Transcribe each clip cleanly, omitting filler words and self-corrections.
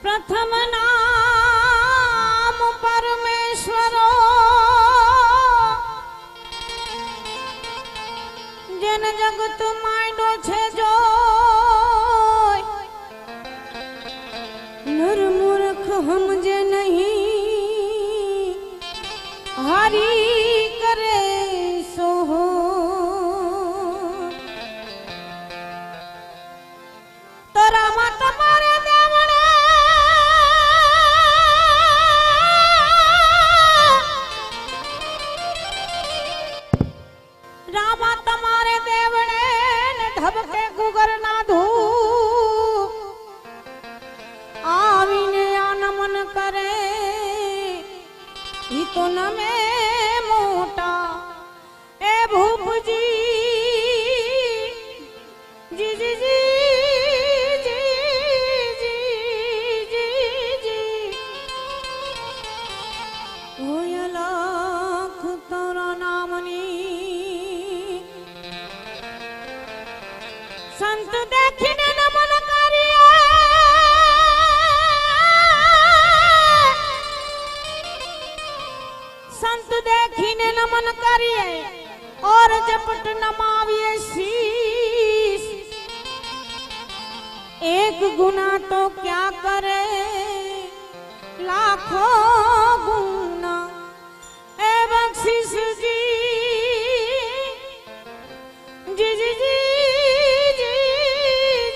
प्रथम नाम परमेश्वरो जन जगत मांडो छे जो नर मूर्ख हमजे नहीं हरि करे सो हो तोरा मत मारे देवणे रामा तमारे देवणे ने ढबके गुगर ना धू आवीने आ नमन करे ही तो नमे मोटा ए भूप जी जी जी जी जी जी जी जी होय लाख तोरा नामनी संत देखीने नमन करिए संत देखीने नमन करिए और जपट नमाविए शीश एक गुना तो क्या करे लाखों गुना ए बख्शिश जी जी जी जी जी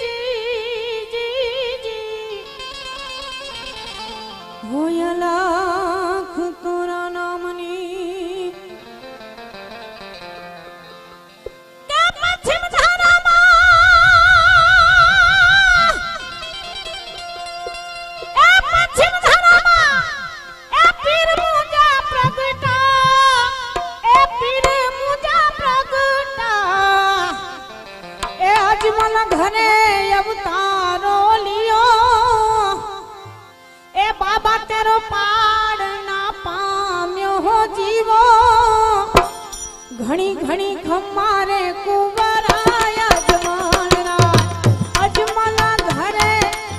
जी जी जी होय लाख तोरा नामनी के पश्चिम धारामा ए पश्चिम धारामा ए पीर मुजा प्रगटा ए पीर मुजा प्रगटा ए अजमल घरे अवतारो लियो ए बाबा तेरो पाड़ ना पाम्यो हो जीवो घणी घणी खमारे कुंवराया अजमलना अजमल घरे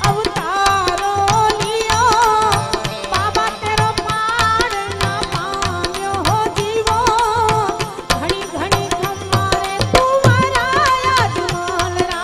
अवतारो लियो बाबा तेरो पाड़ ना पाम्यो हो जीवो घणी घणी खमारे कुंवराया अजमलना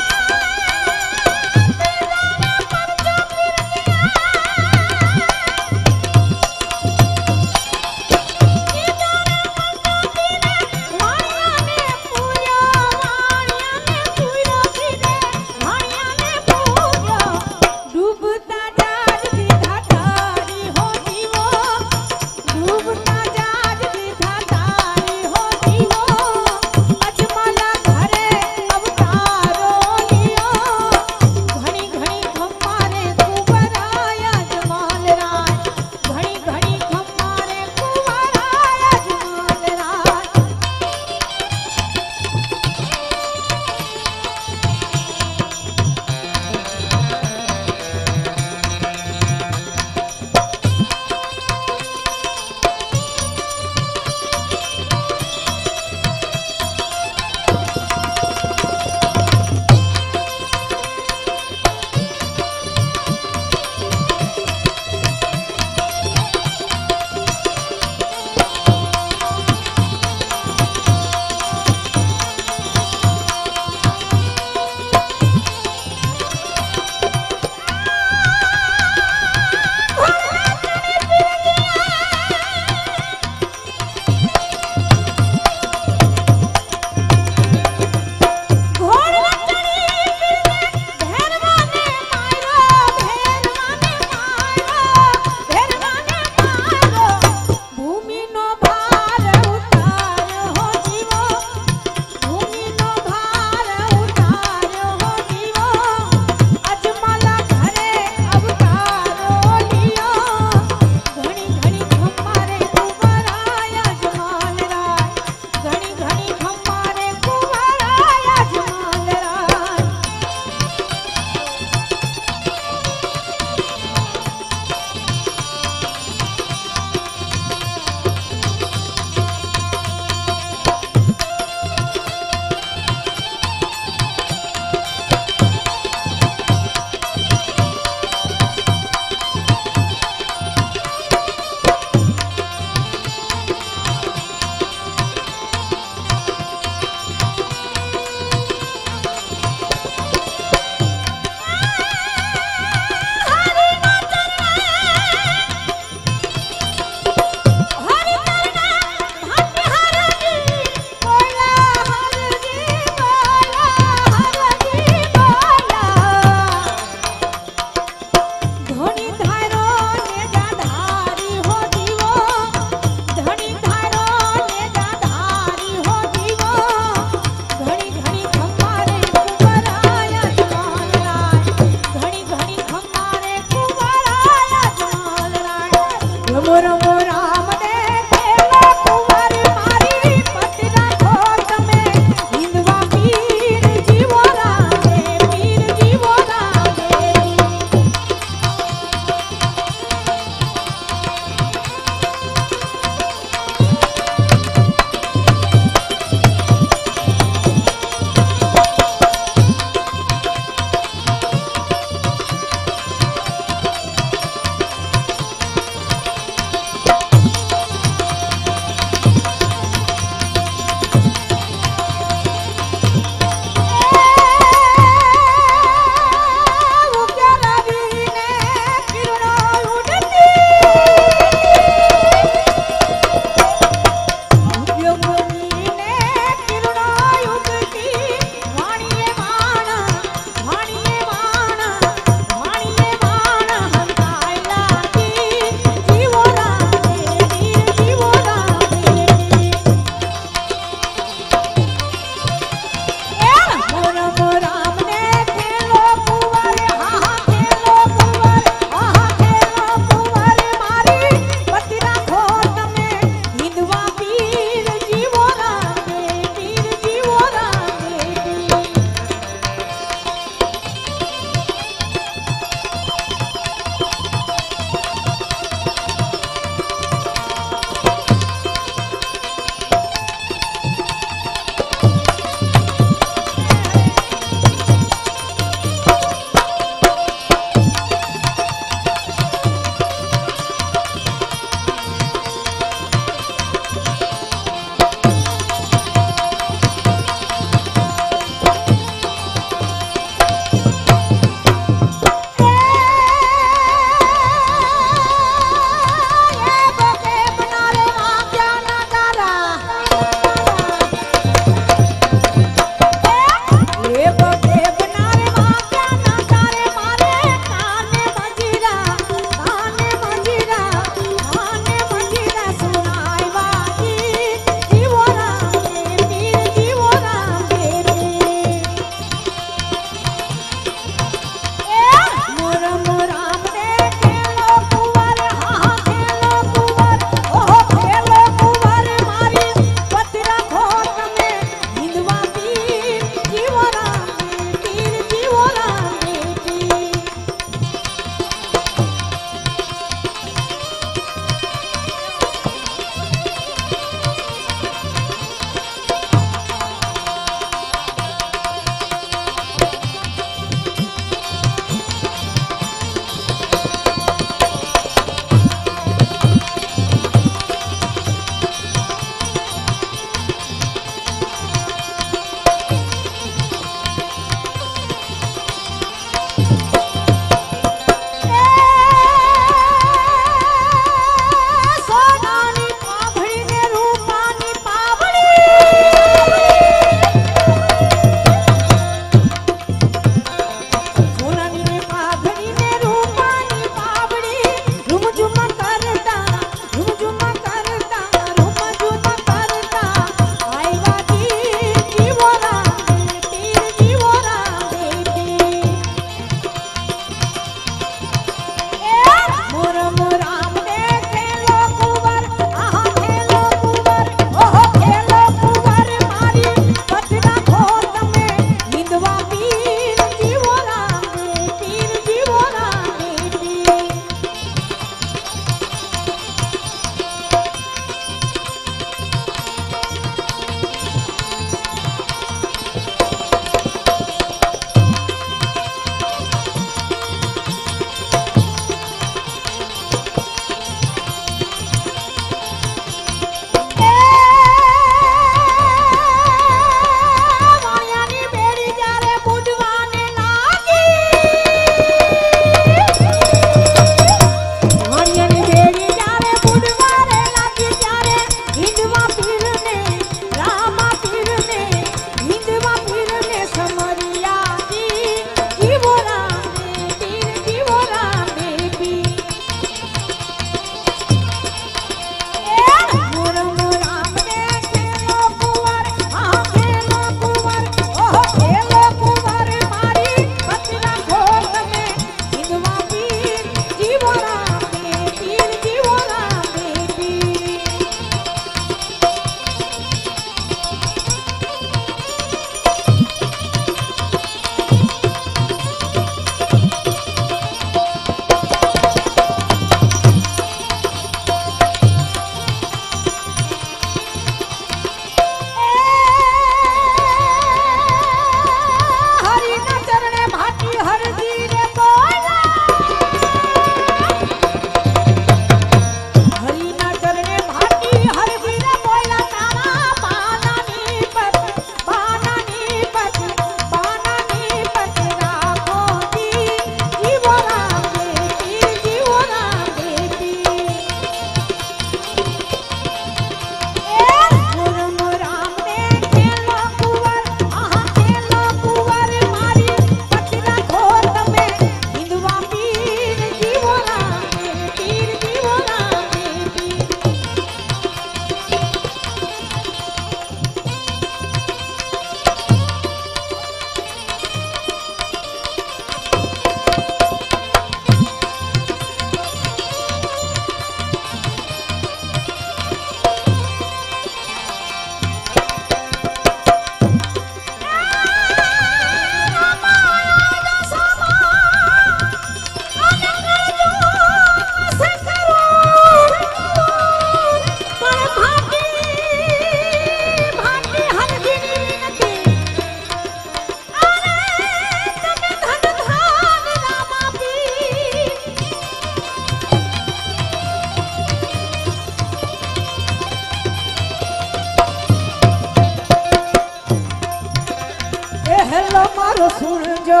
हेलो मारो सुनजो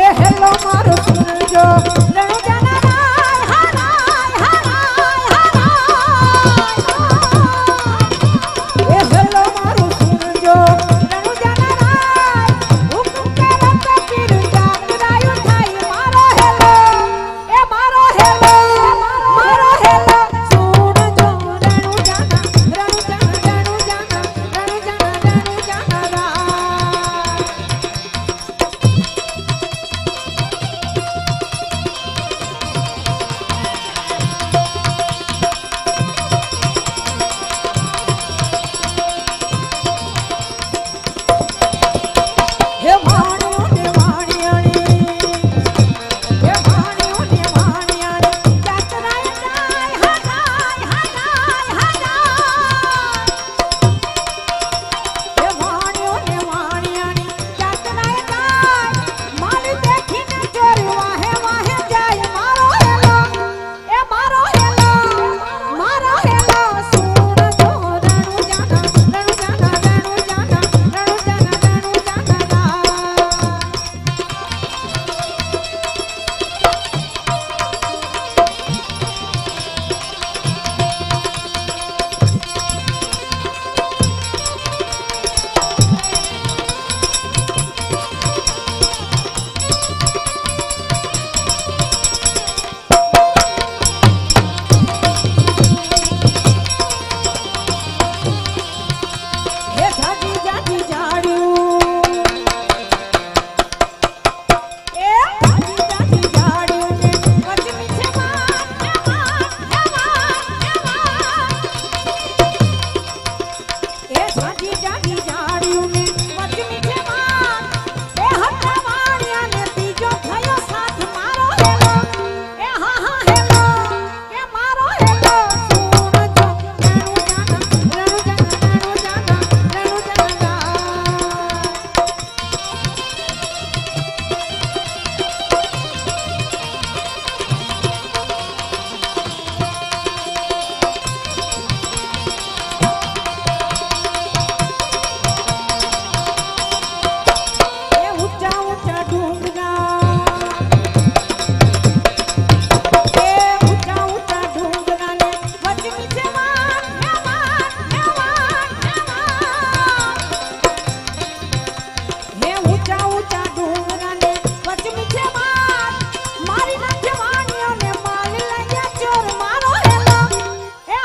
ए हेलो मारो सुनजो रणु जाना राय हराय हराय हराय ए हेलो मारो सुनजो रणु जाना राय हुकुम के रत पीर जात रायो थाई मारो हेलो ए मारो हेलो मारो हेलो सुनजो रणु जाना रणु जाना रणु जाना रणु जाना रणु जाना राय हे वाणियों ने वाणियाणी हे वाणियों ने वाणियाणी जातराय जाय हराय हराय हराय हे वाणियों ने वाणियाणी जातराय जाय माली देखीने चोर वाहे वाहे जाय मारो हेलो ए मारो हेलो सुन जो रणु जाना रणु जाना रणु जाना रणु जाना रणु जाना राय हे जाजी जाजी जाड़ू ए जाजी जाजी जाड़ू ने वचमी छे मान ए जाजी जाजी जाड़ू ने वचमी छे मान ए हटा वाणिया ने तीजो थयो साथ मारो हेलो ए हा हेलो ए मारो हेलो सुन जो रणु जाना रणु जाना रणु जाना रणु जाना ए ऊंचा ऊंचा ढूंढना ए ऊंचा ऊंचा ढूंढना ने वचमी छे मान हे ऊंचा ऊंचा ढूंढना ने वचमी छे मान मारी नाखे वाणियों ने माल लया चोर मारो हेलो ए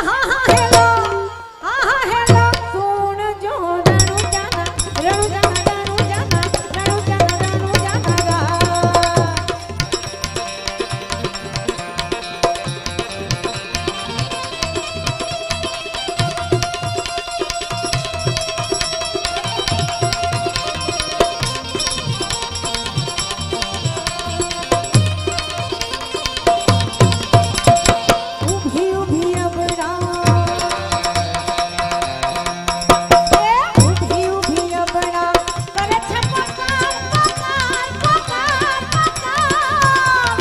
हेलो सुन जो रणु जाना रणु जाना रणु जाना रणु जाना रणु जाना राय उभी उभी अबड़ा ए उभी उभी अबड़ा करे छे पकार पकार पकार पकार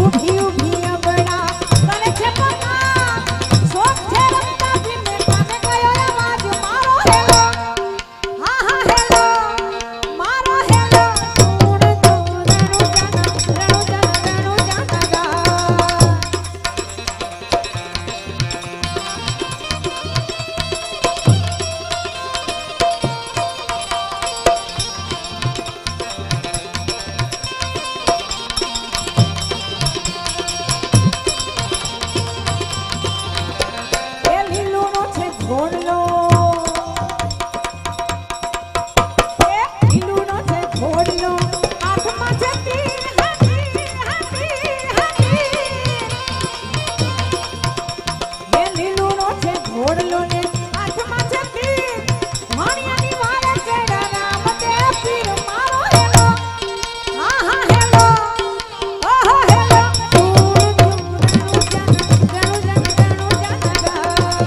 उभी उभी अबड़ा करे छे पकार सोच छे रंगा बिने काने गयो आवाज मारो हेलो हा हेलो मारो हेलो सुन जो रणु जाना रणु जाना रणु जाना राय ए લીલું નો છે ઘોડલો એ લીલું નો છે ઘોડલો હાથમાં છે તીર હાથી હાથી એ લીલું નો છે ઘોડલો ને હાથમાં છે તીર વાણિયાની વારે ચડા રામ તે પીર મારો હેલો હા હેલો ઓહો હેલો સુન જો रणु जाना रणु जाना रणु जाना राय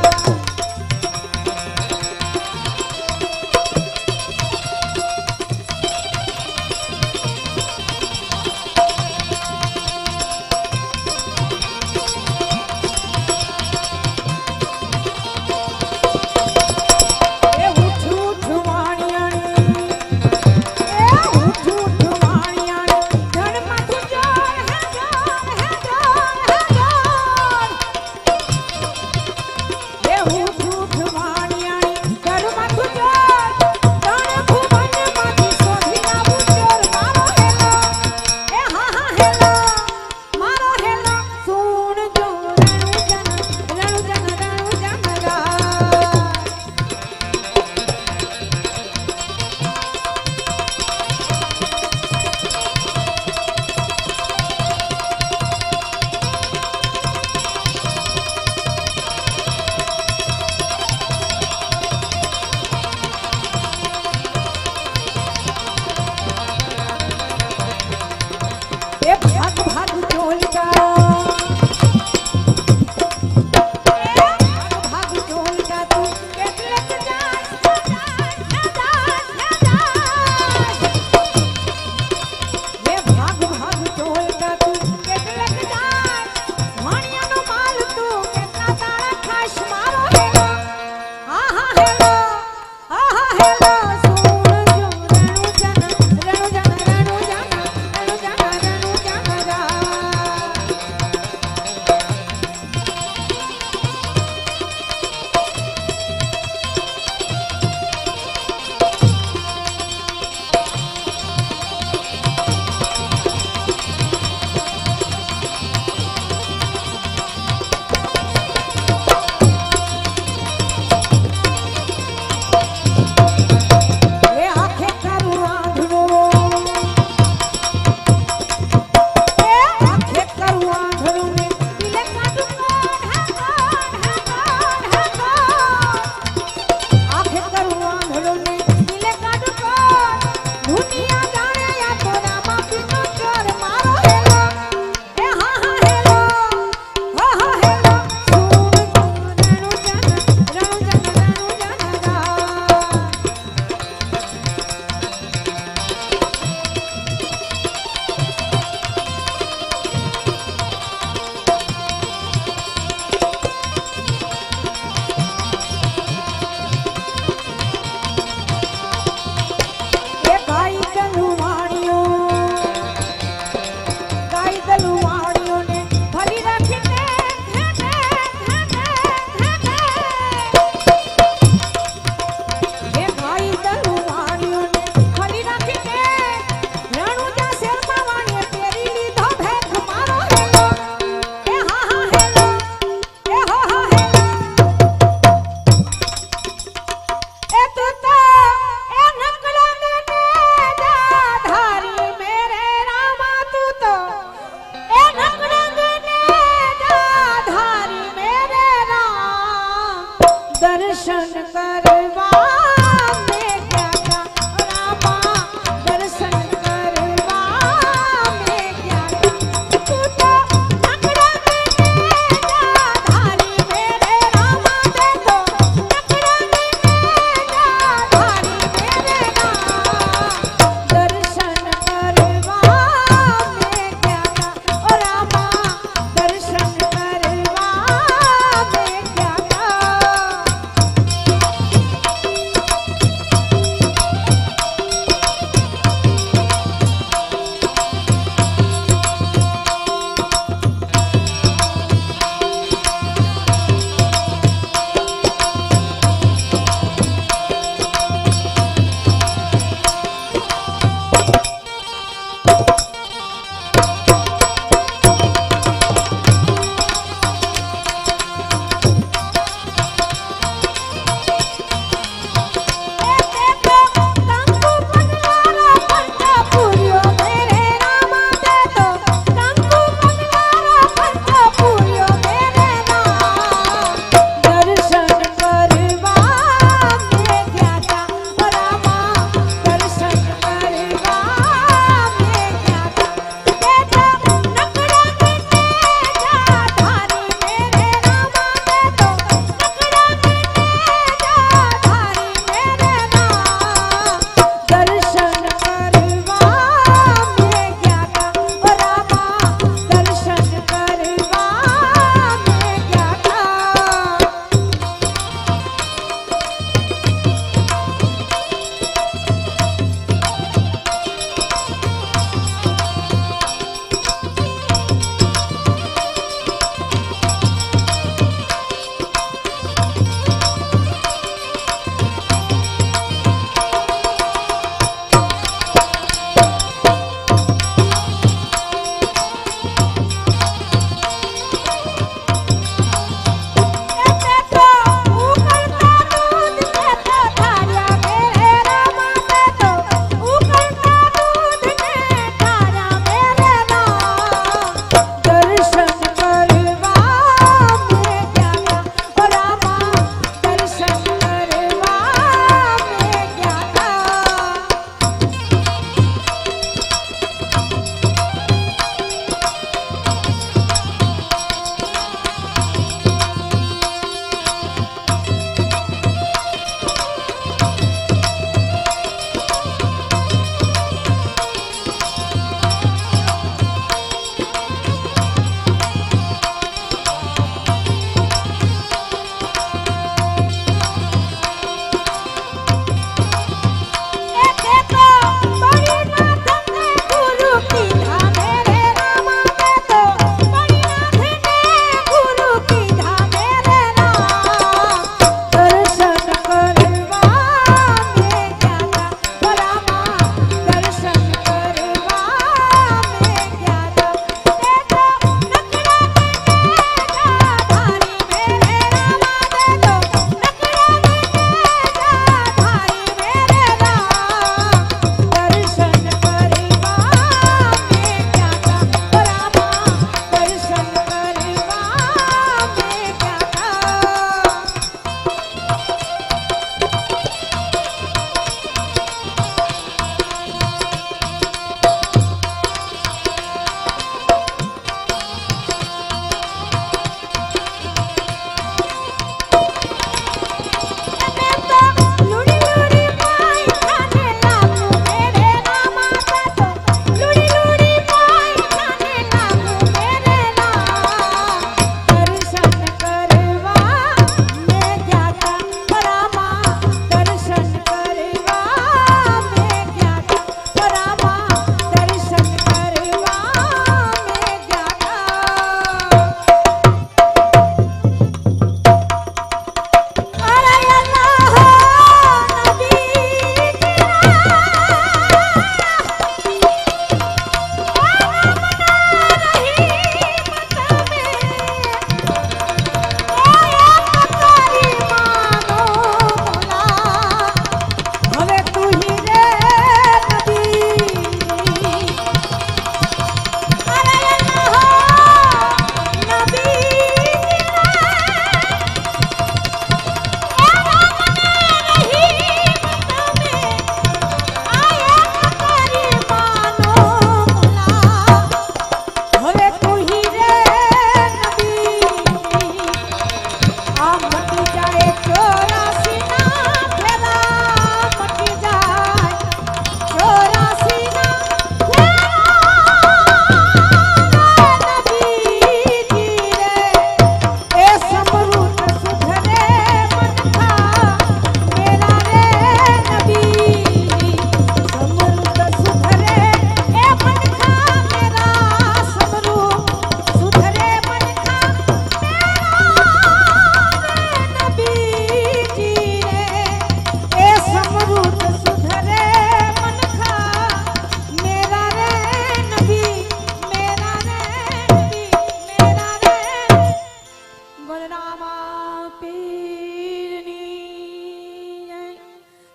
दर्शन करवा में क्या था रामा, दर्शन करवा में क्या था। तू तो नखरा में धारी मेरे रामा, दे दो नखरा में धारी मेरे रामा, दर्शन करवा में क्या था ओ रामा, दर्शन करवा में क्या था।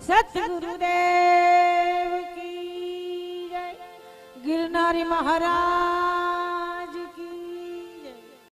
सतगुरुदेव की जय। गिरनारी महाराज